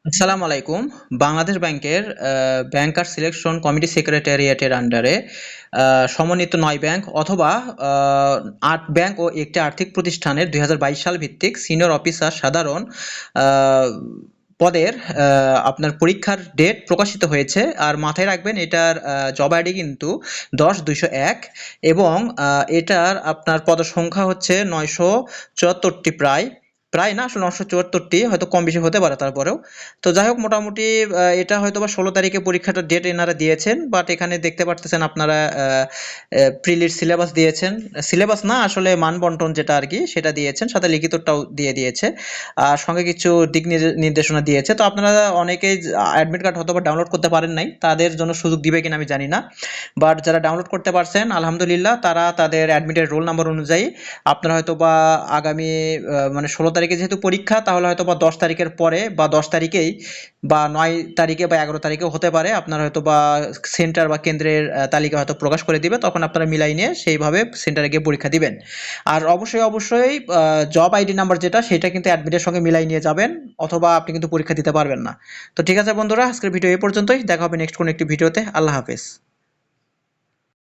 আসসালামু আলাইকুম। বাংলাদেশ ব্যাংকের ব্যাংকার সিলেকশন কমিটি সেক্রেটারিয়েটের আন্ডারে সমন্বিত ৯ ব্যাংক অথবা ৮ ব্যাংক ও একটি আর্থিক প্রতিষ্ঠানের ২০২২ সাল ভিত্তিক সিনিয়র অফিসার সাধারণ আ পদের আপনার পরীক্ষার ডেট প্রকাশিত হয়েছে। আর মাথায় রাখবেন এটার জব আইডি কিন্তু ১০-২০১ এবং এটার আপনার পদসংখ্যা হচ্ছে ৯৭৪ টি প্রায় না আসলে ৯৭৪ টি হয়তো কম বেশি হতে পারে তারপরেও। তো যাই হোক মোটামুটি এটা হয়তোবা ১৬ তারিখে পরীক্ষাটার ডেট এনারা দিয়েছেন। বাট এখানে দেখতে পারতেছেন আপনারা প্রিলির সিলেবাস দিয়েছেন। সিলেবাস না আসলে মানবন্টন যেটা আরকি সেটা দিয়েছেন। সাথে লিখিতটাও দিয়ে দিয়েছে। আর সঙ্গে কিছু দিক নির্দেশনা দিয়েছে। তো আপনারা অনেকেই অ্যাডমিট কার্ড হয়তোবা ডাউনলোড করতে পারেন নাই। তাদের জন্য সুযোগ দিবে কিনা আমি জানি না। বাট যারা ডাউনলোড করতে পারছেন আলহামদুলিল্লাহ তারা তাদের অ্যাডমিটের রোল নাম্বার অনুযায়ী আপনারা হয়তোবা আগামী মানে ১৬ তারিখে যেহেতু পরীক্ষা তাহলে হয়তোবা ১০ তারিখের পরে বা ১০ তারিখেই বা ৯ তারিখে বা ১১ তারিখেও হতে পারে। আপনারা হয়তোবা সেন্টার বা কেন্দ্রের তালিকা হয়তো প্রকাশ করে দিবে। তখন আপনারা মিলাই নিয়ে সেইভাবে সেন্টারে গিয়ে পরীক্ষা দিবেন। আর অবশ্যই জব আইডি নাম্বার যেটা সেটা কিন্তু অ্যাডমিটের সঙ্গে মিলাই নিয়ে যাবেন অথবা আপনি কিন্তু পরীক্ষা দিতে পারবেন না। তো ঠিক আছে বন্ধুরা, আজকের ভিডিও এই পর্যন্তই। দেখা হবে নেক্সট কোনো একটি ভিডিওতে। আল্লাহ হাফেজ।